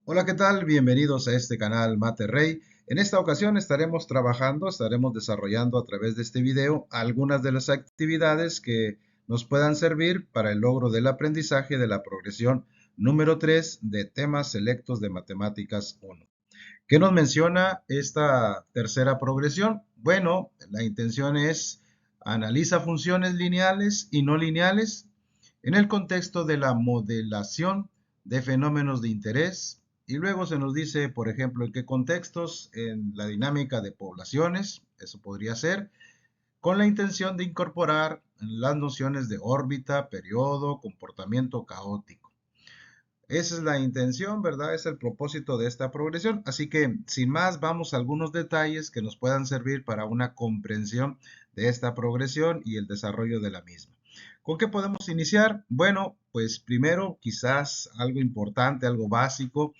Hola, ¿qué tal? Bienvenidos a este canal Materrey. En esta ocasión estaremos desarrollando a través de este video algunas de las actividades que nos puedan servir para el logro del aprendizaje de la progresión número 3 de temas selectos de Matemáticas 1. ¿Qué nos menciona esta tercera progresión? Bueno, la intención es analiza funciones lineales y no lineales en el contexto de la modelación de fenómenos de interés. Y luego se nos dice, por ejemplo, en qué contextos, en la dinámica de poblaciones, eso podría ser, con la intención de incorporar las nociones de órbita, periodo, comportamiento caótico. Esa es la intención, ¿verdad? Es el propósito de esta progresión. Así que, sin más, vamos a algunos detalles que nos puedan servir para una comprensión de esta progresión y el desarrollo de la misma. ¿Con qué podemos iniciar? Bueno, pues primero, quizás algo importante, algo básico,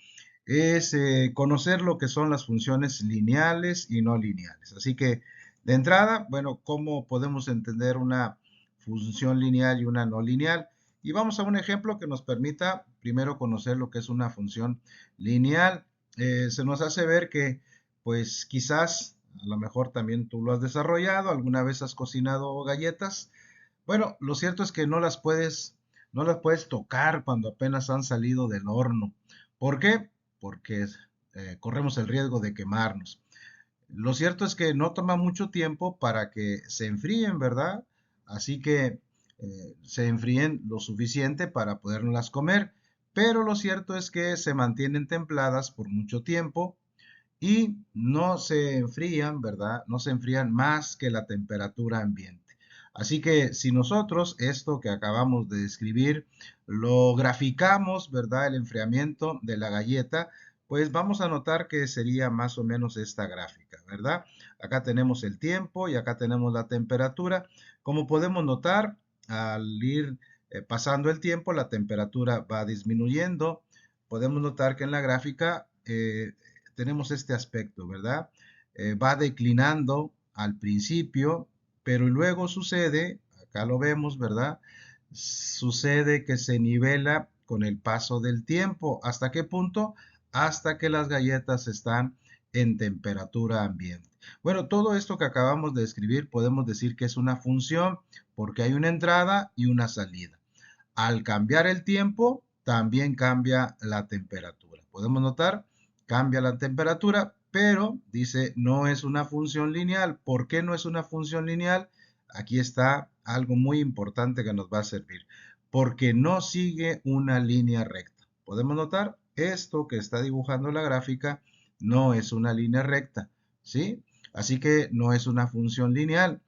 es conocer lo que son las funciones lineales y no lineales. Así que, de entrada, bueno, ¿cómo podemos entender una función lineal y una no lineal? Y vamos a un ejemplo que nos permita primero conocer lo que es una función lineal. Se nos hace ver que, pues quizás, a lo mejor también tú lo has desarrollado, alguna vez has cocinado galletas. Bueno, lo cierto es que no las puedes tocar cuando apenas han salido del horno. ¿Por qué? Porque corremos el riesgo de quemarnos. Lo cierto es que no toma mucho tiempo para que se enfríen, ¿verdad? Así que se enfríen lo suficiente para poderlas comer, pero lo cierto es que se mantienen templadas por mucho tiempo y no se enfrían, ¿verdad? No se enfrían más que la temperatura ambiente. Así que si nosotros esto que acabamos de describir lo graficamos, ¿verdad? El enfriamiento de la galleta, pues vamos a notar que sería más o menos esta gráfica, ¿verdad? Acá tenemos el tiempo y acá tenemos la temperatura. Como podemos notar, al ir pasando el tiempo, la temperatura va disminuyendo. Podemos notar que en la gráfica tenemos este aspecto, ¿verdad? Va declinando al principio, pero luego sucede, acá lo vemos, ¿verdad? Sucede que se nivela con el paso del tiempo. ¿Hasta qué punto? Hasta que las galletas están en temperatura ambiente. Bueno, todo esto que acabamos de escribir podemos decir que es una función porque hay una entrada y una salida. Al cambiar el tiempo, también cambia la temperatura. Podemos notar, cambia la temperatura, pero dice no es una función lineal. ¿Por qué no es una función lineal? Aquí está algo muy importante que nos va a servir. Porque no sigue una línea recta. Podemos notar, esto que está dibujando la gráfica no es una línea recta, ¿sí? Así que no es una función lineal.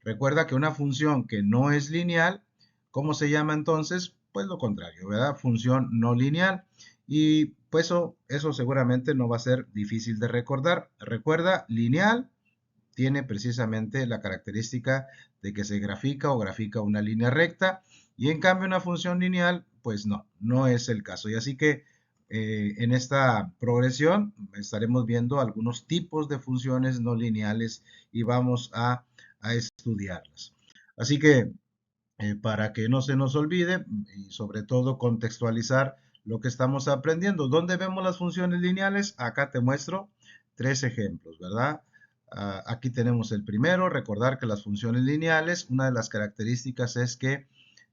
Recuerda que una función que no es lineal, ¿cómo se llama entonces? Pues lo contrario, ¿verdad? Función no lineal. Y pues eso seguramente no va a ser difícil de recordar. Recuerda, lineal tiene precisamente la característica de que se grafica o grafica una línea recta. Y en cambio una función lineal, pues no es el caso. Y así que en esta progresión estaremos viendo algunos tipos de funciones no lineales y vamos a estudiarlas. Así que para que no se nos olvide y sobre todo contextualizar lo que estamos aprendiendo. ¿Dónde vemos las funciones lineales? Acá te muestro tres ejemplos, ¿verdad? Aquí tenemos el primero, recordar que las funciones lineales, una de las características es que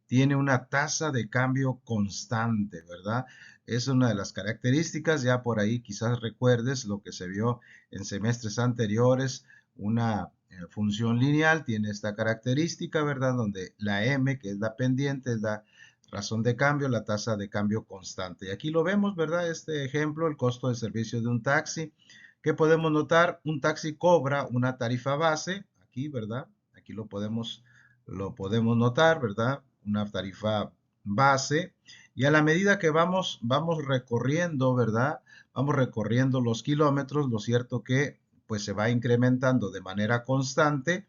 tiene una tasa de cambio constante, ¿verdad? Es una de las características, ya por ahí quizás recuerdes lo que se vio en semestres anteriores, una función lineal tiene esta característica, ¿verdad? Donde la m, que es la pendiente, es la razón de cambio, la tasa de cambio constante. Y aquí lo vemos, ¿verdad? Este ejemplo, el costo de servicio de un taxi. ¿Qué podemos notar? Un taxi cobra una tarifa base, aquí, ¿verdad? Aquí lo podemos notar, ¿verdad? Una tarifa base. Y a la medida que vamos recorriendo, ¿verdad? Vamos recorriendo los kilómetros, lo cierto que pues se va incrementando de manera constante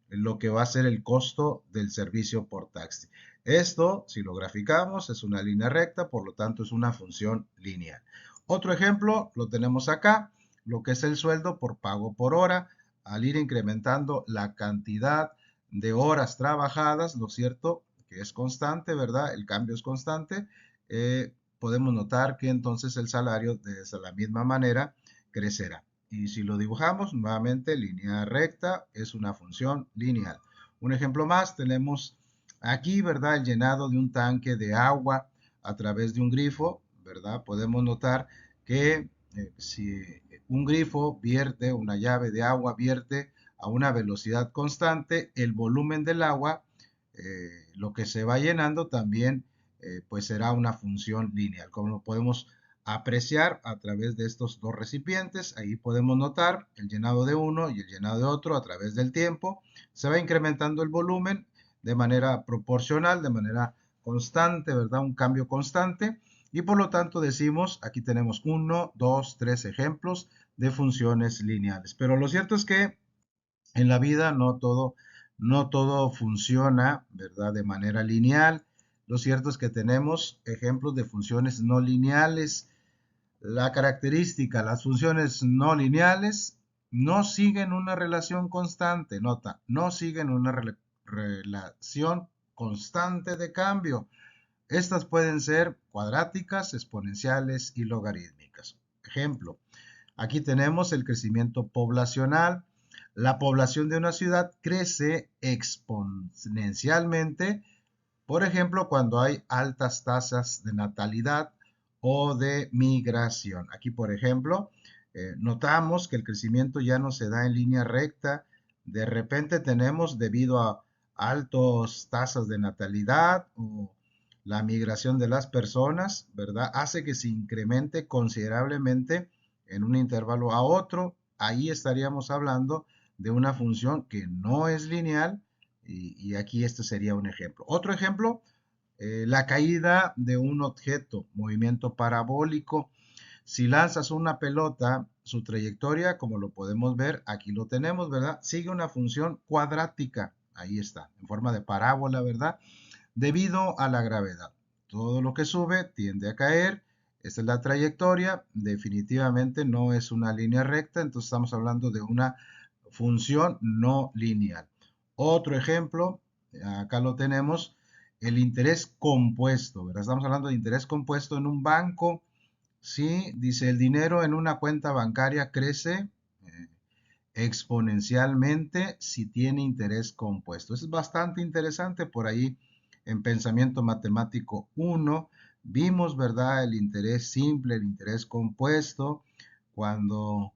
lo que va a ser el costo del servicio por taxi. Esto, si lo graficamos, es una línea recta, por lo tanto es una función lineal. Otro ejemplo lo tenemos acá, lo que es el sueldo por pago por hora. Al ir incrementando la cantidad de horas trabajadas, lo cierto que es constante, ¿verdad? El cambio es constante. podemos notar que entonces el salario de la misma manera crecerá. Y si lo dibujamos nuevamente, línea recta es una función lineal. Un ejemplo más, tenemos aquí, ¿verdad? El llenado de un tanque de agua a través de un grifo, ¿verdad? Podemos notar que si un grifo vierte, una llave de agua vierte a una velocidad constante, el volumen del agua, lo que se va llenando también, pues será una función lineal. Como lo podemos apreciar a través de estos dos recipientes, ahí podemos notar el llenado de uno y el llenado de otro a través del tiempo. Se va incrementando el volumen de manera proporcional, de manera constante, ¿verdad? Un cambio constante. Y por lo tanto decimos, aquí tenemos uno, dos, tres ejemplos de funciones lineales. Pero lo cierto es que en la vida no todo funciona, ¿verdad? De manera lineal. Lo cierto es que tenemos ejemplos de funciones no lineales. La característica, las funciones no lineales no siguen una relación constante, nota, no siguen una relación constante de cambio. Estas pueden ser cuadráticas, exponenciales y logarítmicas. Ejemplo, aquí tenemos el crecimiento poblacional. La población de una ciudad crece exponencialmente, por ejemplo, cuando hay altas tasas de natalidad o de migración. Aquí, por ejemplo, notamos que el crecimiento ya no se da en línea recta. De repente tenemos, debido a altas tasas de natalidad o la migración de las personas, ¿verdad? Hace que se incremente considerablemente en un intervalo a otro. Ahí estaríamos hablando de una función que no es lineal, y aquí este sería un ejemplo. Otro ejemplo, la caída de un objeto, movimiento parabólico. Si lanzas una pelota, su trayectoria, como lo podemos ver, aquí lo tenemos, ¿verdad? Sigue una función cuadrática, ahí está, en forma de parábola, ¿verdad? Debido a la gravedad. Todo lo que sube tiende a caer. Esta es la trayectoria. Definitivamente no es una línea recta, entonces estamos hablando de una función no lineal. Otro ejemplo, acá lo tenemos, el interés compuesto, ¿verdad? Estamos hablando de interés compuesto en un banco. Sí, dice el dinero en una cuenta bancaria crece exponencialmente si tiene interés compuesto. Eso es bastante interesante. Por ahí en Pensamiento Matemático 1 vimos, ¿verdad? El interés simple, el interés compuesto, cuando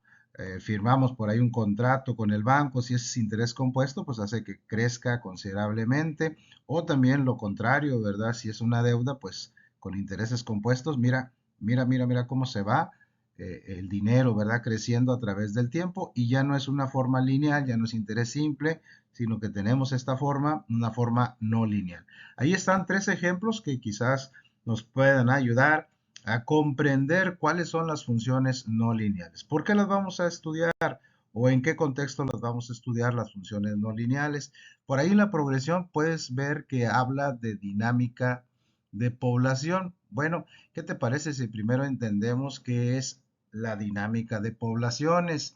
firmamos por ahí un contrato con el banco, si es interés compuesto, pues hace que crezca considerablemente, o también lo contrario, ¿verdad? Si es una deuda, pues con intereses compuestos, mira, mira, mira, mira cómo se va el dinero, ¿verdad? Creciendo a través del tiempo, y ya no es una forma lineal, ya no es interés simple, sino que tenemos esta forma, una forma no lineal. Ahí están tres ejemplos que quizás nos puedan ayudar a comprender cuáles son las funciones no lineales. ¿Por qué las vamos a estudiar? ¿O en qué contexto las vamos a estudiar las funciones no lineales? Por ahí en la progresión puedes ver que habla de dinámica de población. Bueno, ¿qué te parece si primero entendemos qué es la dinámica de poblaciones?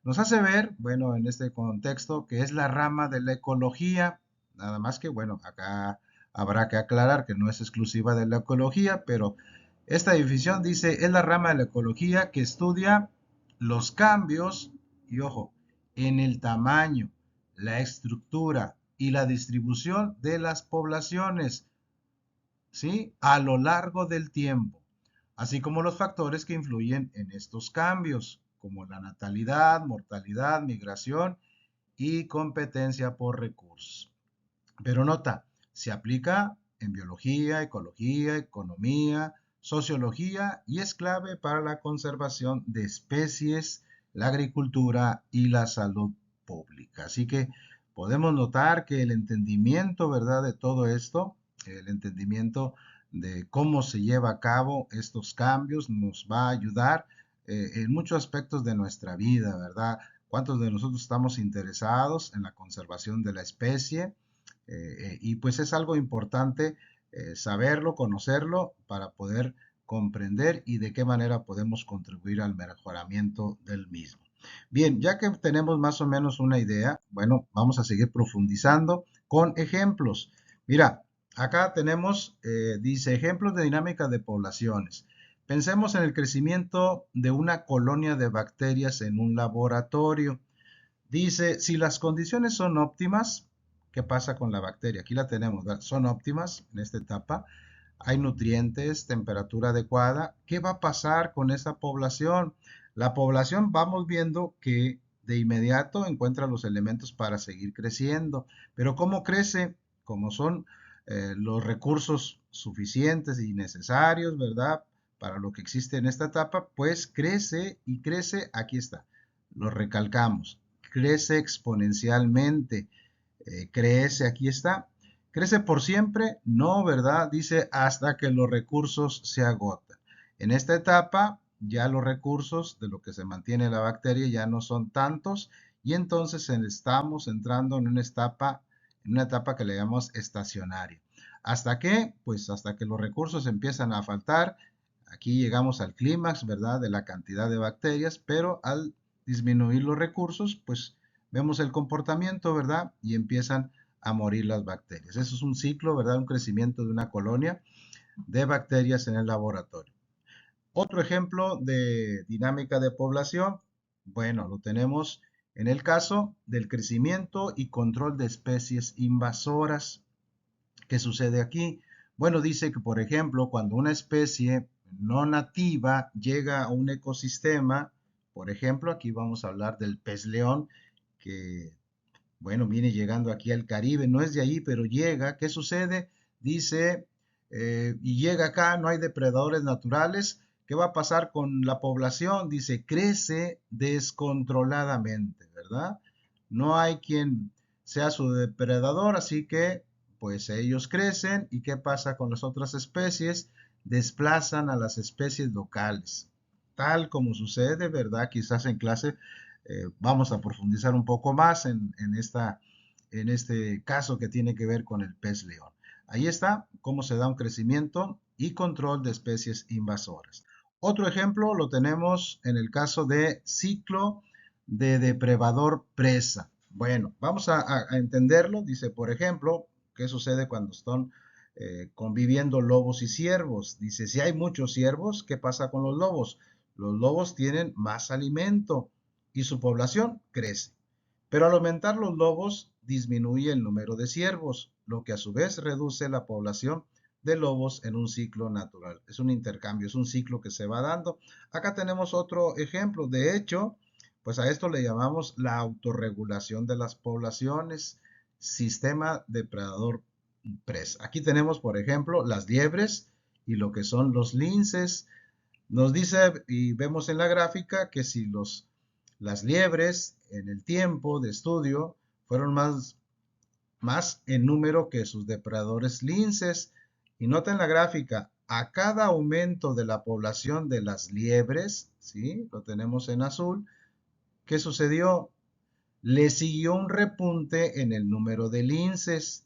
Nos hace ver, bueno, en este contexto, que es la rama de la ecología. Nada más que, bueno, acá habrá que aclarar que no es exclusiva de la ecología, pero esta definición dice, es la rama de la ecología que estudia los cambios, y ojo, en el tamaño, la estructura y la distribución de las poblaciones, ¿sí? A lo largo del tiempo, así como los factores que influyen en estos cambios, como la natalidad, mortalidad, migración y competencia por recursos. Pero nota, se aplica en biología, ecología, economía, sociología, y es clave para la conservación de especies, la agricultura y la salud pública. Así que podemos notar que el entendimiento, ¿verdad?, de todo esto, el entendimiento de cómo se lleva a cabo estos cambios, nos va a ayudar en muchos aspectos de nuestra vida, ¿verdad? ¿Cuántos de nosotros estamos interesados en la conservación de la especie? Y pues es algo importante saberlo, conocerlo, para poder comprender y de qué manera podemos contribuir al mejoramiento del mismo. Bien, ya que tenemos más o menos una idea, bueno, vamos a seguir profundizando con ejemplos. Mira, Acá tenemos, dice, ejemplos de dinámica de poblaciones. Pensemos en el crecimiento de una colonia de bacterias en un laboratorio. Dice, si las condiciones son óptimas, ¿qué pasa con la bacteria? Aquí la tenemos, ¿verdad? Son óptimas en esta etapa. Hay nutrientes, temperatura adecuada. ¿Qué va a pasar con esa población? La población vamos viendo que de inmediato encuentra los elementos para seguir creciendo. Pero ¿cómo crece? Como son los recursos suficientes y necesarios, ¿verdad? Para lo que existe en esta etapa, pues crece y crece. Aquí está. Lo recalcamos. Crece exponencialmente. Crece, aquí está. ¿Crece por siempre? No, ¿verdad? Dice hasta que los recursos se agotan. En esta etapa, ya los recursos de lo que se mantiene la bacteria ya no son tantos y entonces estamos entrando en una etapa que le llamamos estacionaria. ¿Hasta qué? Pues hasta que los recursos empiezan a faltar. Aquí llegamos al clímax, ¿verdad? De la cantidad de bacterias, pero al disminuir los recursos, pues vemos el comportamiento, ¿verdad? Y empiezan a morir las bacterias. Eso es un ciclo, ¿verdad? Un crecimiento de una colonia de bacterias en el laboratorio. Otro ejemplo de dinámica de población, bueno, lo tenemos en el caso del crecimiento y control de especies invasoras. ¿Qué sucede aquí? Bueno, dice que, por ejemplo, cuando una especie no nativa llega a un ecosistema, por ejemplo, aquí vamos a hablar del pez león, que bueno, viene llegando aquí al Caribe, no es de ahí, pero llega. ¿Qué sucede? Dice, y llega acá, no hay depredadores naturales. ¿Qué va a pasar con la población? Dice, crece descontroladamente, ¿verdad? No hay quien sea su depredador, así que pues ellos crecen. ¿Y qué pasa con las otras especies? Desplazan a las especies locales. Tal como sucede, ¿verdad? Quizás en clase vamos a profundizar un poco más en este caso que tiene que ver con el pez león. Ahí está cómo se da un crecimiento y control de especies invasoras. Otro ejemplo lo tenemos en el caso de ciclo de depredador-presa. Bueno, vamos a entenderlo. Dice, por ejemplo, qué sucede cuando están conviviendo lobos y ciervos. Dice, si hay muchos ciervos, ¿qué pasa con los lobos? Los lobos tienen más alimento y su población crece. Pero al aumentar los lobos, disminuye el número de ciervos, lo que a su vez reduce la población de lobos en un ciclo natural. Es un intercambio, es un ciclo que se va dando. Acá tenemos otro ejemplo. De hecho, pues a esto le llamamos la autorregulación de las poblaciones, sistema depredador-presa. Aquí tenemos, por ejemplo, las liebres y lo que son los linces. Nos dice y vemos en la gráfica que si las liebres en el tiempo de estudio fueron más en número que sus depredadores linces. Y nota en la gráfica, a cada aumento de la población de las liebres, ¿sí? Lo tenemos en azul, ¿qué sucedió? Le siguió un repunte en el número de linces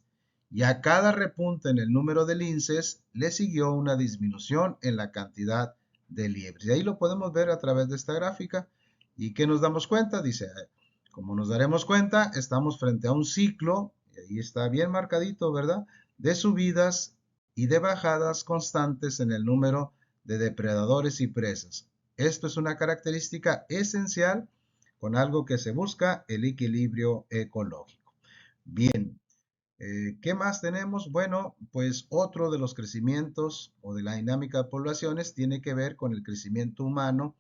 y a cada repunte en el número de linces le siguió una disminución en la cantidad de liebres. Y ahí lo podemos ver a través de esta gráfica. ¿Y qué nos damos cuenta? Dice, como nos daremos cuenta, estamos frente a un ciclo, y ahí está bien marcadito, ¿verdad? De subidas y de bajadas constantes en el número de depredadores y presas. Esto es una característica esencial con algo que se busca, el equilibrio ecológico. Bien, ¿qué más tenemos? Bueno, pues otro de los crecimientos o de la dinámica de poblaciones tiene que ver con el crecimiento humano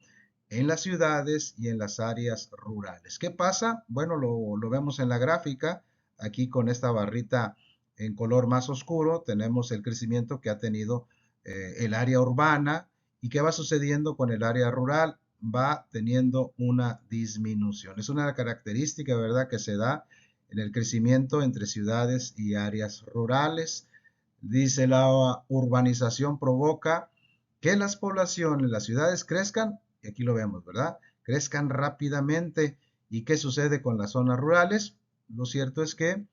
en las ciudades y en las áreas rurales. ¿Qué pasa? Bueno, lo vemos en la gráfica. Aquí con esta barrita en color más oscuro tenemos el crecimiento que ha tenido el área urbana y qué va sucediendo con el área rural. Va teniendo una disminución. Es una característica, ¿verdad?, que se da en el crecimiento entre ciudades y áreas rurales. Dice, la urbanización provoca que las poblaciones, las ciudades crezcan, y aquí lo vemos, ¿verdad? Crezcan rápidamente. ¿Y qué sucede con las zonas rurales? Lo cierto es que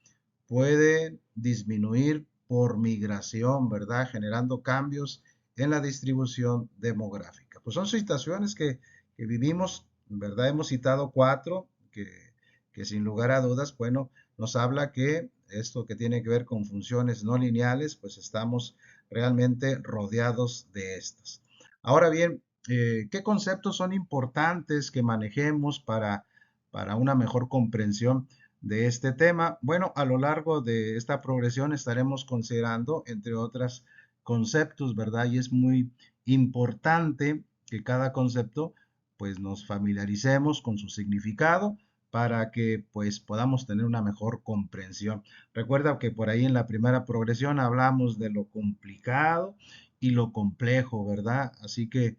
pueden disminuir por migración, ¿verdad? Generando cambios en la distribución demográfica. Pues son situaciones que vivimos, ¿verdad? Hemos citado cuatro que sin lugar a dudas, bueno, nos habla que esto que tiene que ver con funciones no lineales, pues estamos realmente rodeados de estas. Ahora bien, ¿qué conceptos son importantes que manejemos para una mejor comprensión de este tema? Bueno, a lo largo de esta progresión estaremos considerando, entre otros conceptos, ¿verdad? Y es muy importante que cada concepto, pues nos familiaricemos con su significado para que pues podamos tener una mejor comprensión. Recuerda que por ahí en la primera progresión hablamos de lo complicado y lo complejo, ¿verdad? Así que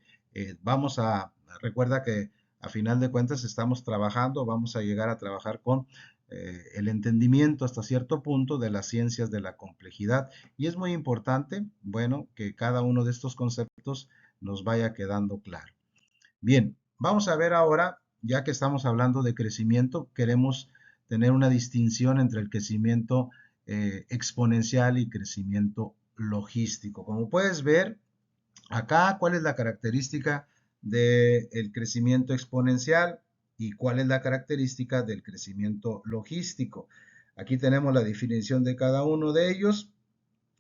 recuerda que a final de cuentas estamos trabajando, vamos a llegar a trabajar con el entendimiento hasta cierto punto de las ciencias de la complejidad. Y es muy importante, bueno, que cada uno de estos conceptos nos vaya quedando claro. Bien, vamos a ver ahora, ya que estamos hablando de crecimiento, queremos tener una distinción entre el crecimiento exponencial y crecimiento logístico. Como puedes ver, acá, ¿cuál es la característica del crecimiento exponencial y cuál es la característica del crecimiento logístico? Aquí tenemos la definición de cada uno de ellos,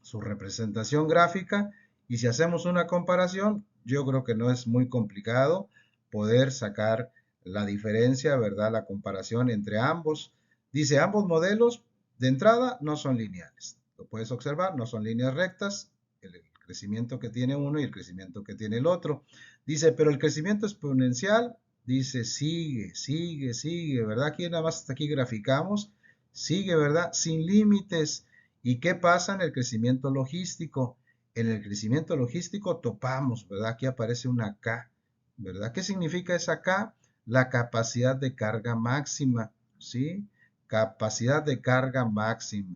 su representación gráfica, y si hacemos una comparación, yo creo que no es muy complicado poder sacar la diferencia, ¿verdad? La comparación entre ambos. Dice, ambos modelos de entrada no son lineales. Lo puedes observar, no son líneas rectas, el crecimiento que tiene uno y el crecimiento que tiene el otro. Dice, pero el crecimiento exponencial, dice, sigue, ¿verdad? Aquí nada más hasta aquí graficamos, sigue, ¿verdad? Sin límites. ¿Y qué pasa en el crecimiento logístico? En el crecimiento logístico topamos, ¿verdad? Aquí aparece una K, ¿verdad? ¿Qué significa esa K? La capacidad de carga máxima, ¿sí? Capacidad de carga máxima.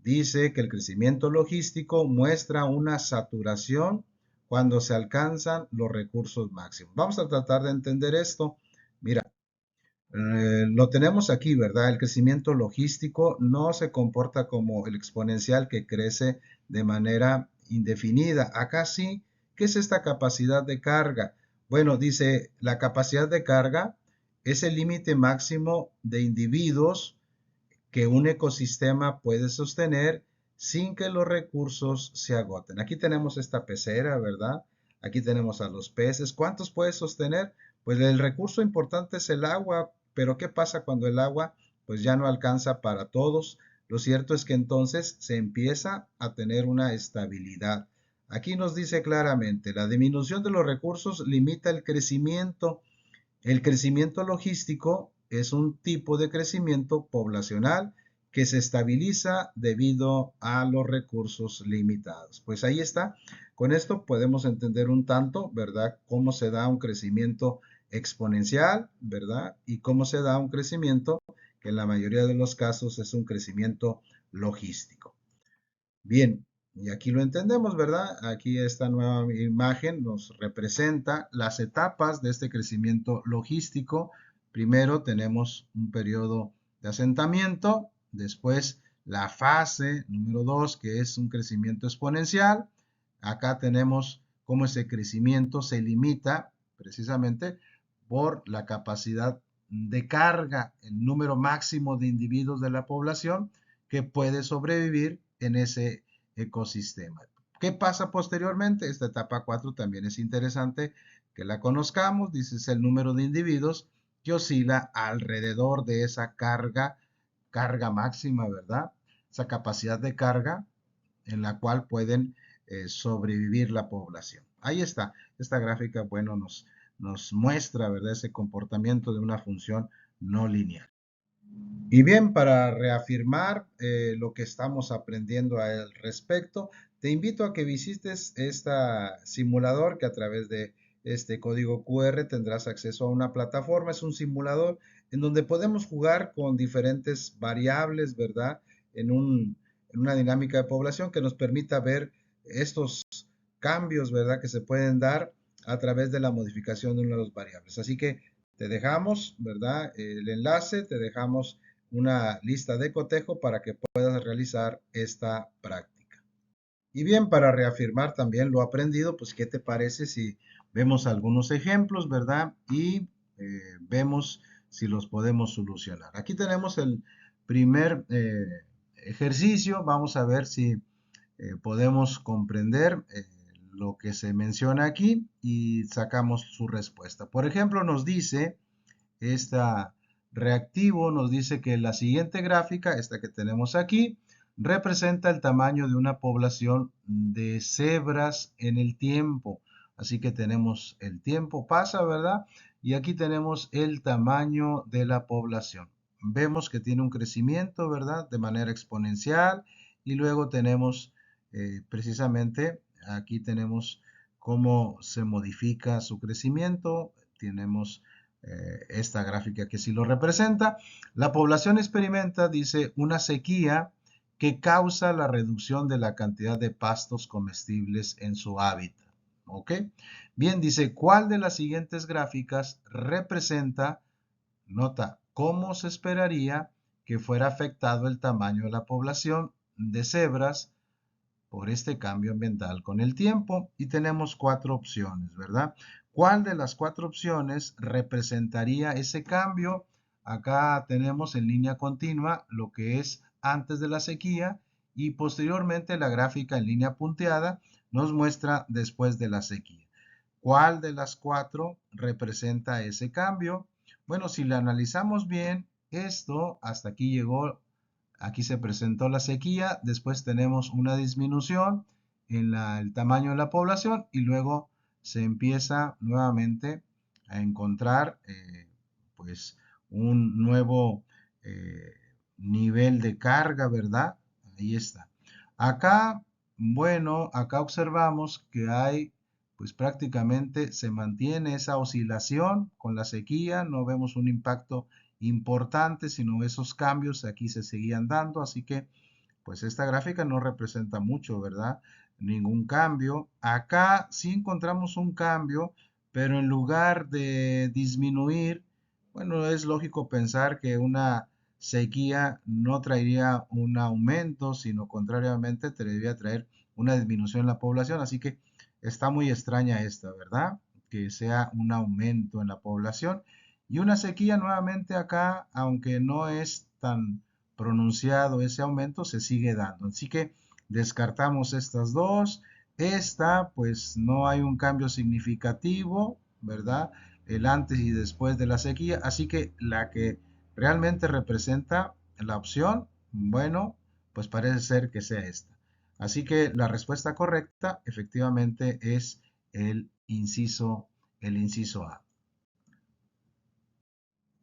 Dice que el crecimiento logístico muestra una saturación cuando se alcanzan los recursos máximos. Vamos a tratar de entender esto. Mira, lo tenemos aquí, ¿verdad? El crecimiento logístico no se comporta como el exponencial que crece de manera indefinida. Acá sí, ¿qué es esta capacidad de carga? Bueno, dice, la capacidad de carga es el límite máximo de individuos que un ecosistema puede sostener sin que los recursos se agoten. Aquí tenemos esta pecera, ¿verdad? Aquí tenemos a los peces. ¿Cuántos puede sostener? Pues el recurso importante es el agua, pero ¿qué pasa cuando el agua pues ya no alcanza para todos? Lo cierto es que entonces se empieza a tener una estabilidad. Aquí nos dice claramente, la disminución de los recursos limita el crecimiento. El crecimiento logístico es un tipo de crecimiento poblacional que se estabiliza debido a los recursos limitados. Pues ahí está. Con esto podemos entender un tanto, ¿verdad? Cómo se da un crecimiento exponencial, ¿verdad? Y cómo se da un crecimiento que en la mayoría de los casos es un crecimiento logístico. Bien, y aquí lo entendemos, ¿verdad? Aquí esta nueva imagen nos representa las etapas de este crecimiento logístico. Primero tenemos un periodo de asentamiento, después la fase número 2, que es un crecimiento exponencial. Acá tenemos cómo ese crecimiento se limita precisamente por la capacidad de carga, el número máximo de individuos de la población que puede sobrevivir en ese ecosistema. ¿Qué pasa posteriormente? Esta etapa 4 también es interesante que la conozcamos. Dice es el número de individuos que oscila alrededor de esa carga máxima, ¿verdad? Esa capacidad de carga en la cual pueden sobrevivir la población. Ahí está. Esta gráfica, bueno, nos muestra, ¿verdad? Ese comportamiento de una función no lineal. Y bien, para reafirmar lo que estamos aprendiendo al respecto, te invito a que visites este simulador que a través de este código QR tendrás acceso a una plataforma. Es un simulador en donde podemos jugar con diferentes variables, ¿verdad? En una dinámica de población que nos permita ver estos cambios, ¿verdad? Que se pueden dar a través de la modificación de una de las variables. Así que te dejamos, ¿verdad? El enlace, te dejamos una lista de cotejo para que puedas realizar esta práctica. Y bien, para reafirmar también lo aprendido, pues ¿qué te parece si vemos algunos ejemplos, ¿verdad? Y vemos si los podemos solucionar. Aquí tenemos primer ejercicio, vamos a ver si podemos comprender lo que se menciona aquí y sacamos su respuesta. Por ejemplo, nos dice, esta reactivo nos dice que la siguiente gráfica, esta que tenemos aquí, representa el tamaño de una población de cebras en el tiempo. Así que tenemos el tiempo pasa, ¿verdad? Y aquí tenemos el tamaño de la población. Vemos que tiene un crecimiento, ¿verdad? De manera exponencial. Y luego tenemos precisamente, aquí tenemos cómo se modifica su crecimiento. Tenemos esta gráfica que sí lo representa. La población experimenta, dice, una sequía que causa la reducción de la cantidad de pastos comestibles en su hábitat. ¿Ok? Bien, dice, ¿cuál de las siguientes gráficas representa, nota, cómo se esperaría que fuera afectado el tamaño de la población de cebras por este cambio ambiental con el tiempo? Y tenemos cuatro opciones, ¿verdad? ¿Cuál de las cuatro opciones representaría ese cambio? Acá tenemos en línea continua lo que es antes de la sequía y posteriormente la gráfica en línea punteada nos muestra después de la sequía. ¿Cuál de las cuatro representa ese cambio? Bueno, si lo analizamos bien, esto hasta aquí llegó. Aquí se presentó la sequía, después tenemos una disminución en el tamaño de la población y luego se empieza nuevamente a encontrar pues un nuevo eh, nivel de carga, ¿verdad? Ahí está. Acá, bueno, acá observamos que hay, pues prácticamente se mantiene esa oscilación con la sequía, no vemos un impacto importante, sino esos cambios aquí se seguían dando, así que pues esta gráfica no representa mucho, ¿verdad? Ningún cambio. Acá sí encontramos un cambio, pero en lugar de disminuir, bueno, es lógico pensar que una sequía no traería un aumento, sino contrariamente debería traer una disminución en la población, así que está muy extraña esta, ¿verdad? Que sea un aumento en la población. Y una sequía nuevamente acá, aunque no es tan pronunciado ese aumento, se sigue dando. Así que descartamos estas dos. Esta, pues no hay un cambio significativo, ¿verdad? El antes y después de la sequía. Así que la que realmente representa la opción, bueno, pues parece ser que sea esta. Así que la respuesta correcta efectivamente es el inciso A.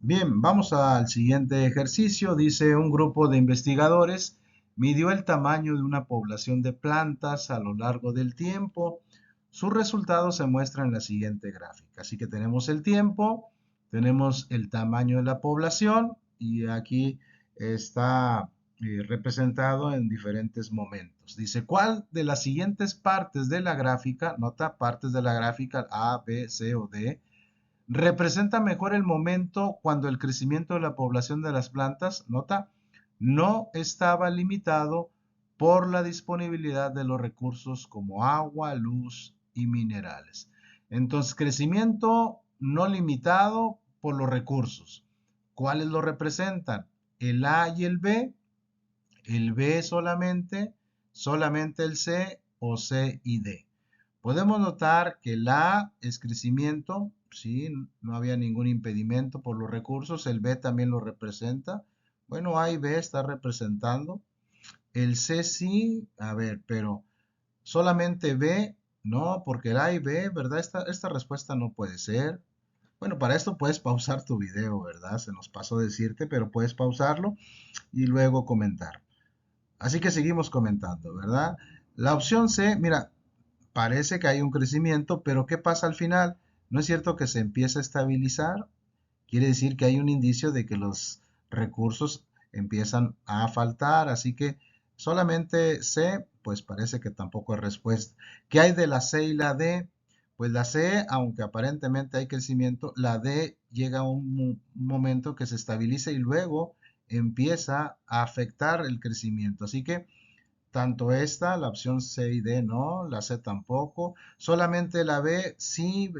Bien, vamos al siguiente ejercicio. Dice, un grupo de investigadores midió el tamaño de una población de plantas a lo largo del tiempo. Sus resultados se muestran en la siguiente gráfica. Así que tenemos el tiempo, tenemos el tamaño de la población y aquí está representado en diferentes momentos. Dice, ¿cuál de las siguientes partes de la gráfica, nota partes de la gráfica A, B, C o D, representa mejor el momento cuando el crecimiento de la población de las plantas, nota, no estaba limitado por la disponibilidad de los recursos como agua, luz y minerales? Entonces, crecimiento no limitado por los recursos. ¿Cuáles lo representan? El A y el B solamente el C o C y D. Podemos notar que el A es crecimiento, sí, no había ningún impedimento por los recursos, el B también lo representa. Bueno, A y B está representando. El C sí, a ver, pero solamente B, no, porque el A y B, ¿verdad? Esta respuesta no puede ser. Bueno, para esto puedes pausar tu video, ¿verdad? Se nos pasó decirte, pero puedes pausarlo y luego comentar. Así que seguimos comentando, ¿verdad? La opción C, mira, parece que hay un crecimiento, pero ¿qué pasa al final? ¿No es cierto que se empieza a estabilizar? Quiere decir que hay un indicio de que los recursos empiezan a faltar, así que solamente C, pues parece que tampoco es respuesta. ¿Qué hay de la C y la D? Pues la C, aunque aparentemente hay crecimiento, la D llega a un momento que se estabiliza y luego empieza a afectar el crecimiento. Así que tanto esta, la opción C y D no, la C tampoco, solamente la B sí,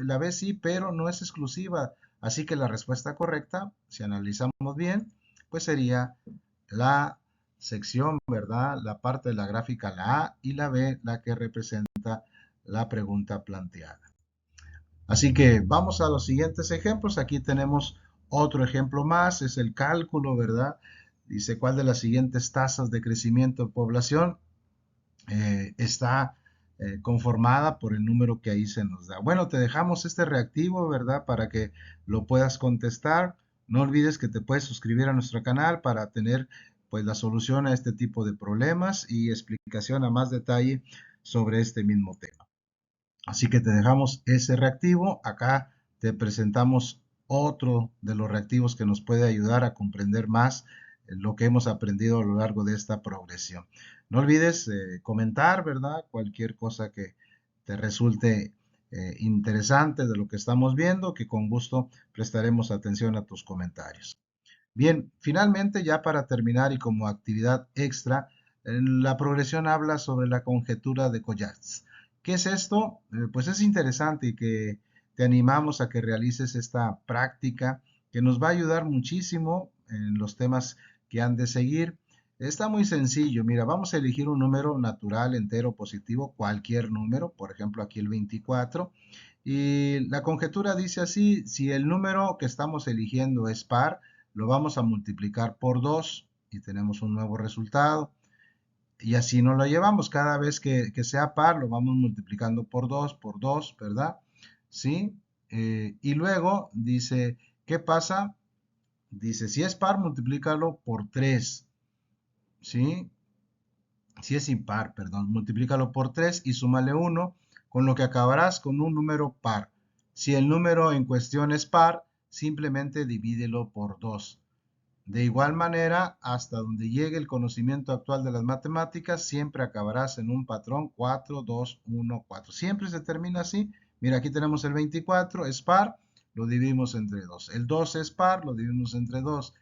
pero no es exclusiva. Así que la respuesta correcta, si analizamos bien, pues sería la sección, ¿verdad? La parte de la gráfica, la A, y la B, la que representa la pregunta planteada. Así que vamos a los siguientes ejemplos. Aquí tenemos otro ejemplo más, es el cálculo, ¿verdad? Dice, ¿cuál de las siguientes tasas de crecimiento de población está conformada por el número que ahí se nos da? Bueno, te dejamos este reactivo, ¿verdad? Para que lo puedas contestar. No olvides que te puedes suscribir a nuestro canal para tener pues la solución a este tipo de problemas y explicación a más detalle sobre este mismo tema. Así que te dejamos ese reactivo. Acá te presentamos otro de los reactivos que nos puede ayudar a comprender más lo que hemos aprendido a lo largo de esta progresión. No olvides comentar, ¿verdad? Cualquier cosa que te resulte interesante de lo que estamos viendo, que con gusto prestaremos atención a tus comentarios. Bien, finalmente, ya para terminar y como actividad extra, la progresión habla sobre la conjetura de Collatz. ¿Qué es esto? Pues es interesante y que te animamos a que realices esta práctica que nos va a ayudar muchísimo en los temas que han de seguir. Está muy sencillo. Mira, vamos a elegir un número natural, entero, positivo, cualquier número, por ejemplo aquí el 24. Y la conjetura dice así: si el número que estamos eligiendo es par, lo vamos a multiplicar por 2 y tenemos un nuevo resultado. Y así nos lo llevamos. Cada vez que sea par, lo vamos multiplicando por 2, ¿verdad? ¿Sí? Y luego dice, ¿qué pasa? Dice, si es par, multiplícalo por 3. ¿Sí? Si es impar, perdón, multiplícalo por 3 y súmale 1, con lo que acabarás con un número par. Si el número en cuestión es par, simplemente divídelo por 2. De igual manera, hasta donde llegue el conocimiento actual de las matemáticas, siempre acabarás en un patrón 4, 2, 1, 4. Siempre se termina así. Mira, aquí tenemos el 24, es par, lo dividimos entre 2. El 2 es par, lo dividimos entre 2.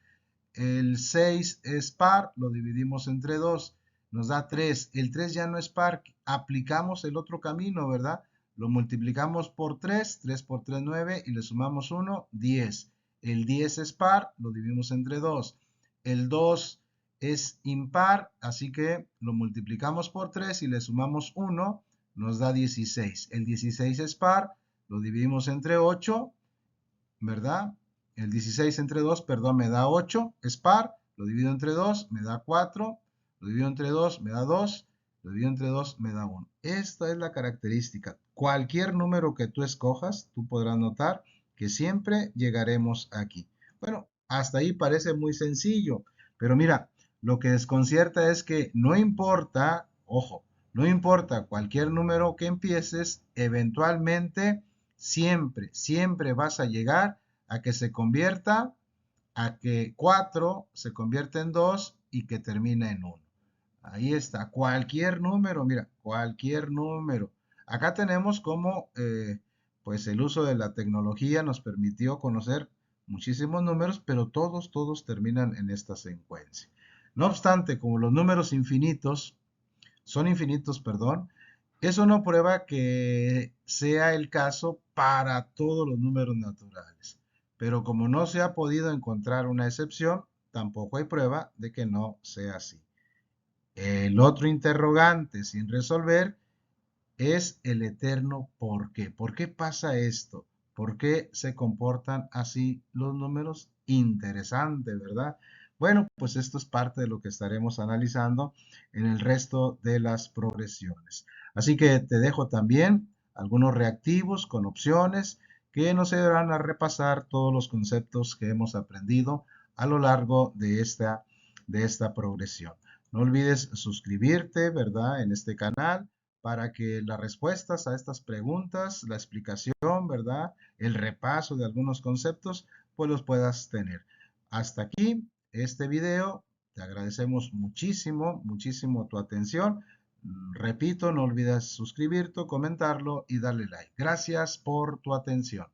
El 6 es par, lo dividimos entre 2. Nos da 3. El 3 ya no es par, aplicamos el otro camino, ¿verdad? Lo multiplicamos por 3, 3 por 3, 9, y le sumamos 1, 10. El 10 es par, lo dividimos entre 2. El 2 es impar, así que lo multiplicamos por 3 y le sumamos 1, nos da 16. El 16 es par, lo dividimos entre 8, ¿verdad? El 16 entre 2, perdón, me da 8, es par, lo divido entre 2, me da 4, lo divido entre 2, me da 2, lo divido entre 2, me da 1. Esta es la característica. Cualquier número que tú escojas, tú podrás notar que siempre llegaremos aquí. Bueno, hasta ahí parece muy sencillo, pero mira, lo que desconcierta es que no importa, ojo, no importa cualquier número que empieces, eventualmente siempre, siempre vas a llegar a que se convierta, a que 4 se convierta en 2 y que termine en 1. Ahí está, cualquier número, mira, cualquier número. Acá tenemos como, pues el uso de la tecnología nos permitió conocer muchísimos números, pero todos terminan en esta secuencia. No obstante, como los números son infinitos, perdón, eso no prueba que sea el caso para todos los números naturales. Pero como no se ha podido encontrar una excepción, tampoco hay prueba de que no sea así. El otro interrogante sin resolver es el eterno por qué. ¿Por qué pasa esto? ¿Por qué se comportan así los números? Interesante, ¿verdad? Bueno, pues esto es parte de lo que estaremos analizando en el resto de las progresiones. Así que te dejo también algunos reactivos con opciones que nos ayudarán a repasar todos los conceptos que hemos aprendido a lo largo de esta progresión. No olvides suscribirte, ¿verdad?, en este canal para que las respuestas a estas preguntas, la explicación, ¿verdad?, el repaso de algunos conceptos, pues los puedas tener. Hasta aquí este video. Te agradecemos muchísimo, muchísimo tu atención. Repito, no olvides suscribirte, comentarlo y darle like. Gracias por tu atención.